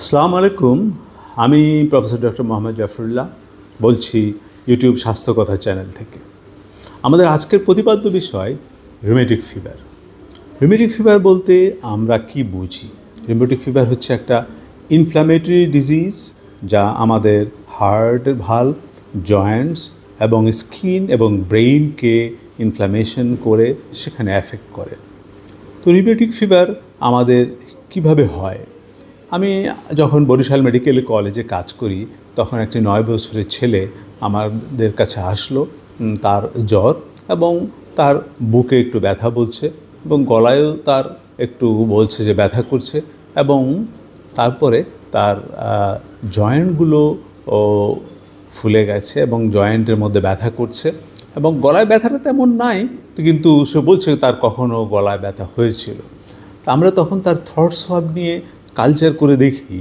আসসালামু আলাইকুম। আমি প্রফেসর ডক্টর মোহাম্মদ জাফরুল্লাহ বলছি ইউটিউব স্বাস্থ্য কথা চ্যানেল থেকে। আমাদের আজকের প্রতিপাদ্য বিষয় রিউমেটিক ফিভার। রিউমেটিক ফিভার বলতে আমরা কি বুঝি? রিউমেটিক ফিভার হচ্ছে একটা ইনফ্ল্যামেটরি ডিজিজ যা আমাদের হার্ট ভালভ, জয়েন্টস এবং স্কিন এবং ব্রেইনকে ইনফ্ল্যামেশন করে সেখানে অ্যাফেক্ট করে। তো রিউমেটিক ফিভার আমাদের কিভাবে হয়? আমি যখন বরিশাল মেডিকেল কলেজে কাজ করি তখন একটি 9 বছরের ছেলে আমাদের কাছে আসলো। তার জ্বর এবং তার বুকে একটু ব্যথা বলছে এবং গলায়ও তার একটু বলছে যে ব্যথা করছে এবং তারপরে তার জয়েন্টগুলো ফুলে গেছে এবং জয়েন্টের মধ্যে ব্যথা করছে এবং গলায় ব্যথাটা তেমন নাই, কিন্তু সে বলছে তার কখনো গলায় ব্যথা হয়েছিল। তা আমরা তখন তার থ্রট সোয়াব নিয়ে কালচার করে দেখি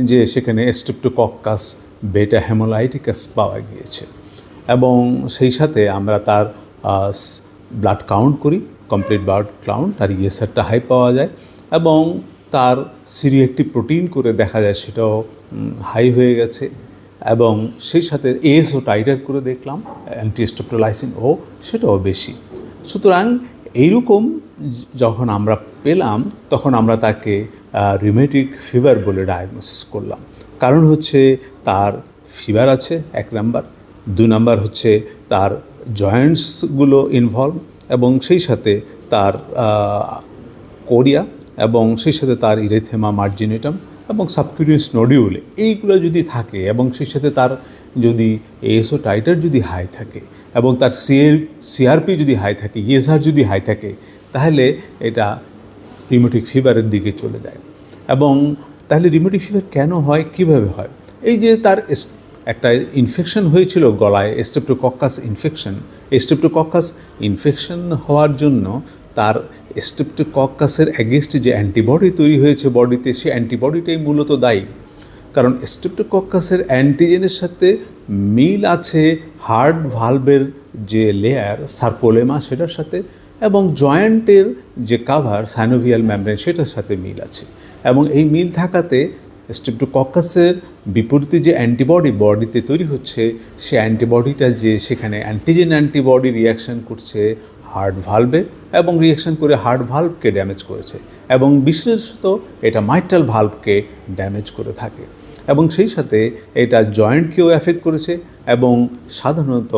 যে সেখানে স্ট্রেপ্টোকক্কাস বেটা হেমোলাইটিকাস পাওয়া গিয়েছে এবং সেই সাথে আমরা তার ব্লাড কাউন্ট করি, কমপ্লিট ব্লাড কাউন্ট, তার ইএসআরটা হাই পাওয়া যায় এবং তার সিরিঅ্যাক্টিভ প্রোটিন করে দেখা যায় সেটাও হাই হয়ে গেছে এবং সেই সাথে এএসও টাইটার করে দেখলাম, অ্যান্টিস্ট্রেপ্টোলাইসিন সেটাও বেশি। সুতরাং এইরকম যখন আমরা পেলাম তখন আমরা তাকে রিউমেটিক ফিভার বলে ডায়াগনোসিস করলাম। কারণ হচ্ছে তার ফিভার আছে 1 নাম্বার, 2 নাম্বার হচ্ছে তার জয়েন্টসগুলো ইনভলভ এবং সেই সাথে তার কোরিয়া এবং সেই সাথে তার ইরেথেমা মার্জিনেটাম এবং সাবকিউটেনিয়াস নোডিউল এইগুলো যদি থাকে এবং সেই সাথে তার যদি এএসও টাইটার যদি হাই থাকে এবং তার সিআরপি যদি হাই থাকে, ইএসআর যদি হাই থাকে, তাহলে এটা রিউমেটিক ফিভারের দিকে চলে যায়। এবং তাহলে রিউমেটিক ফিভার কেন হয়, কিভাবে হয়? এই যে তার একটা ইনফেকশন হয়েছিল গলায়, স্ট্রেপ্টোকক্কাস ইনফেকশন। স্ট্রেপ্টোকক্কাস ইনফেকশন হওয়ার জন্য তার স্ট্রেপ্টোকক্কাসের অ্যাগেনস্টে যে অ্যান্টিবডি তৈরি হয়েছে বডিতে, সেই অ্যান্টিবডিটাই মূলত দায়ী। কারণ স্ট্রেপ্টোকক্কাসের অ্যান্টিজেনের সাথে মিল আছে হার্ট ভালভের যে লেয়ার সার্কোলেমা সেটার সাথে এবং জয়েন্টের যে কাভার সাইনোভিয়াল মেমব্রেন সেটার সাথে মিল আছে এবং এই মিল থাকাতে স্ট্রেপ্টোকক্কাসের বিপরীতে যে অ্যান্টিবডি বডিতে তৈরি হচ্ছে সে অ্যান্টিবডিটা যে সেখানে অ্যান্টিজেন অ্যান্টিবডি রিয়াকশান করছে হার্ট ভালভে এবং রিয়াকশান করে হার্ট ভালভকে ড্যামেজ করেছে এবং বিশেষত এটা মাইট্রাল ভালভকে ড্যামেজ করে থাকে এবং সেই সাথে এটা জয়েন্টকেও অ্যাফেক্ট করেছে এবং সাধারণত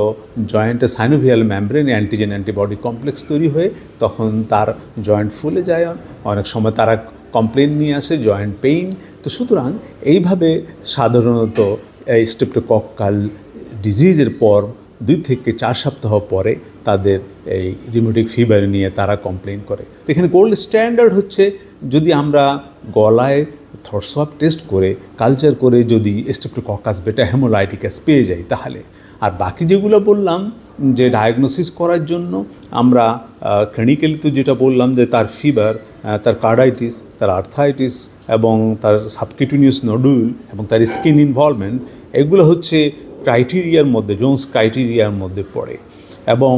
জয়েন্টে সাইনোভিয়াল মেমব্রেনে অ্যান্টিজেন অ্যান্টিবডি কমপ্লেক্স তৈরি হয়ে তখন তার জয়েন্ট ফুলে যায়, অনেক সময় তারা কমপ্লেন নিয়ে আসে জয়েন্ট পেইন। তো সুতরাং এইভাবে সাধারণত এই স্ট্রেপ্টোকক্কাল ডিজিজের পর 2 থেকে 4 সপ্তাহ পরে তাদের এই রিউমেটিক ফিভার নিয়ে তারা কমপ্লেন করে। তো এখানে গোল্ড স্ট্যান্ডার্ড হচ্ছে যদি আমরা গলায় থ্রট সোয়াব টেস্ট করে কালচার করে যদি স্ট্রেপ্টোকক্কাস বেটা হেমোলাইটিকাস পেয়ে যাই তাহলে। আর বাকি যেগুলো বললাম যে ডায়াগনোসিস করার জন্য আমরা ক্লিনিক্যালি তো যেটা বললাম যে তার ফিভার, তার কার্ডাইটিস, তার আর্থাইটিস এবং তার সাবকিউটেনিয়াস নোডুল এবং তার স্কিন ইনভলভমেন্ট, এগুলো হচ্ছে ক্রাইটেরিয়ার মধ্যে, জোন্স ক্রাইটেরিয়ার মধ্যে পড়ে এবং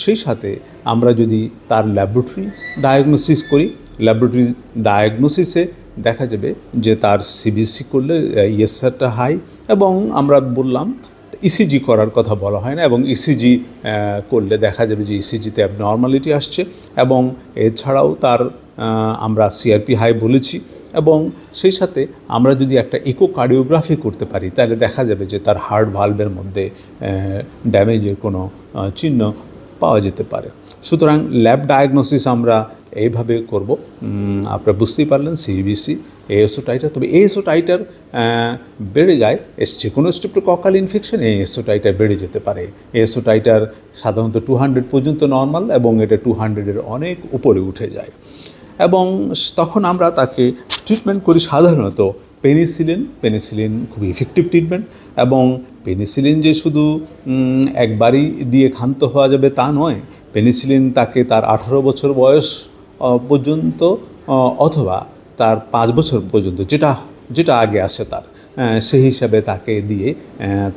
সেই সাথে আমরা যদি তার ল্যাবরেটরি ডায়াগনোসিস করি, ল্যাবরেটরি ডায়াগনোসিসে দেখা যাবে যে তার সিবিসি করলে ইএসআরটা হাই এবং আমরা বললাম ইসিজি করার কথা বলা হয় না এবং ইসিজি করলে দেখা যাবে যে ইসিজিতে অ্যাবনর্মালিটি আসছে এবং এছাড়াও তার আমরা সিআরপি হাই বলেছি এবং সেই সাথে আমরা যদি একটা ইকোকার্ডিওগ্রাফি করতে পারি তাহলে দেখা যাবে যে তার হার্ট ভালভের মধ্যে ড্যামেজের কোনো চিহ্ন পাওয়া যেতে পারে। সুতরাং ল্যাব ডায়াগনোসিস আমরা এইভাবে করব। আপনারা বুঝতেই পারলেন সিবিসি, এএসও টাইটার। তবে এএসও টাইটার বেড়ে যায় যে কোনো স্ট্রেপ্টোকক্কাল ইনফেকশন এএসও টাইটার বেড়ে যেতে পারে। এএসও টাইটার সাধারণত 200 পর্যন্ত নর্মাল এবং এটা 200-এর অনেক উপরে উঠে যায় এবং তখন আমরা তাকে ট্রিটমেন্ট করি সাধারণত পেনিসিলিন খুব ইফেক্টিভ ট্রিটমেন্ট এবং পেনিসিলিন যে শুধু একবারই দিয়ে ক্ষান্ত হওয়া যাবে তা নয়। পেনিসিলিন তাকে তার 18 বছর বয়স পর্যন্ত অথবা তার 5 বছর পর্যন্ত যেটা আগে আসে তার সেই হিসাবে তাকে দিয়ে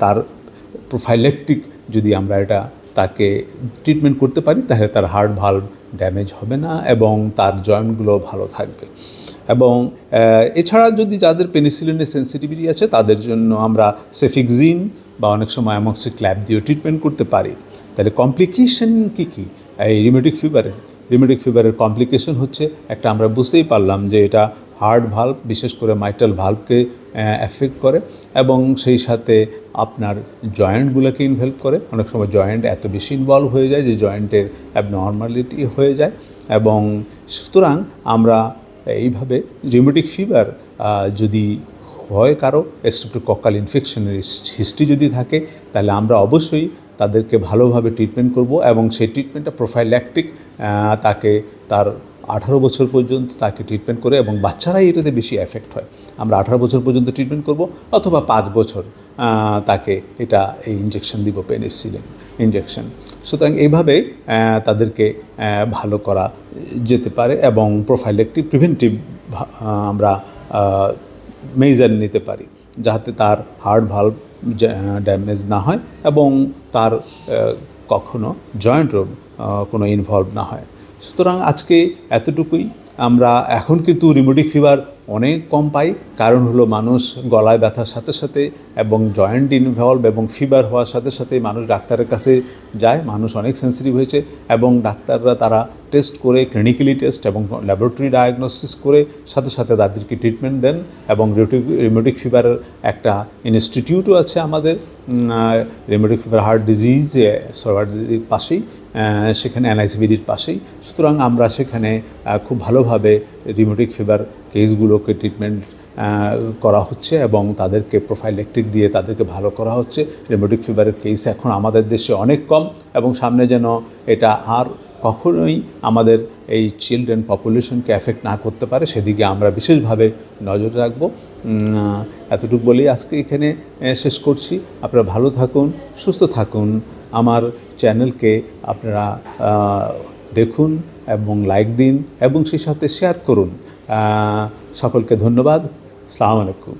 তার প্রোফাইলেকটিক যদি আমরা এটা তাকে ট্রিটমেন্ট করতে পারি তাহলে তার হার্ট ভালভ ড্যামেজ হবে না এবং তার জয়েন্টগুলো ভালো থাকবে। এবং এছাড়া যদি যাদের পেনিসিলিনের সেন্সিটিভিটি আছে তাদের জন্য আমরা সেফিক্সিন বা অনেক সময় অ্যামক্সিক্ল্যাপ দিয়েও ট্রিটমেন্ট করতে পারি। তাহলে কমপ্লিকেশন কী এই রিউমেটিক ফিভারের কমপ্লিকেশন হচ্ছে একটা, আমরা বুঝতেই পারলাম যে এটা হার্ট ভাল্ব, বিশেষ করে মাইট্রাল ভাল্বকে এফেক্ট করে এবং সেই সাথে আপনার জয়েন্টগুলোকে ইনভলভ করে। অনেক সময় জয়েন্ট এত বেশি ইনভলভ হয়ে যায় যে জয়েন্টের অ্যাবনর্মালিটি হয়ে যায়। এবং সুতরাং আমরা এইভাবে রিউমেটিক ফিভার যদি হয় কারো স্ট্রেপ্টোকক্কাল ইনফেকশনের হিস্ট্রি যদি থাকে, তাহলে আমরা অবশ্যই তাদেরকে ভালোভাবে ট্রিটমেন্ট করব এবং সেই ট্রিটমেন্টটা প্রোফাইল্যাকটিক, তাকে তার 18 বছর পর্যন্ত তাকে ট্রিটমেন্ট করে, এবং বাচ্চারাই এটাতে বেশি এফেক্ট হয়। আমরা 18 বছর পর্যন্ত ট্রিটমেন্ট করব অথবা 5 বছর তাকে এই ইনজেকশন দিব, পেনিসিলিন ইনজেকশন। সুতরাং এইভাবে তাদেরকে ভালো করা যেতে পারে এবং প্রোফাইল্যাকটিক প্রিভেন্টিভ আমরা মেজার নিতে পারি, যাতে তার হার্ট ভাল্ব ড্যামেজ না হয় এবং তার কখনো জয়েন্টও কোনো ইনভলভ না হয়। সুতরাং আজকে এতটুকুই। আমরা এখন কিন্তু রিউমেটিক ফিভার অনেক কম পাই, কারণ হলো মানুষ গলায় ব্যথার সাথে সাথে এবং জয়েন্ট ইনভলভ এবং ফিভার হওয়ার সাথে সাথে মানুষ ডাক্তারের কাছে যায়। মানুষ অনেক সেন্সিটিভ হয়েছে এবং ডাক্তাররা তারা টেস্ট করে, ক্লিনিক্যালি টেস্ট এবং ল্যাবরেটরি ডায়াগনোসিস করে সাথে সাথে তাদেরকে ট্রিটমেন্ট দেন। এবং রিউমেটিক ফিভারের একটা ইনস্টিটিউটও আছে আমাদের রিউমেটিক ফিভার হার্ট ডিজিজ পাশেই, সেখানে এনআইসিভিডির পাশেই। সুতরাং আমরা সেখানে খুব ভালোভাবে রিউমেটিক ফিভার কেসগুলোকে ট্রিটমেন্ট করা হচ্ছে এবং তাদেরকে প্রোফাইল্যাকটিক দিয়ে তাদেরকে ভালো করা হচ্ছে। রিউমেটিক ফিভারের কেস এখন আমাদের দেশে অনেক কম এবং সামনে যেন এটা আর কখনোই আমাদের এই চিলড্রেন পপুলেশনকে এফেক্ট না করতে পারে, সেদিকে আমরা বিশেষভাবে নজর রাখব। এতটুকু বলেই আজকে এখানে শেষ করছি। আপনারা ভালো থাকুন, সুস্থ থাকুন। আমার চ্যানেলকে আপনারা দেখুন এবং লাইক দিন এবং সেই সাথে শেয়ার করুন। সকলকে ধন্যবাদ। আসসালামু আলাইকুম।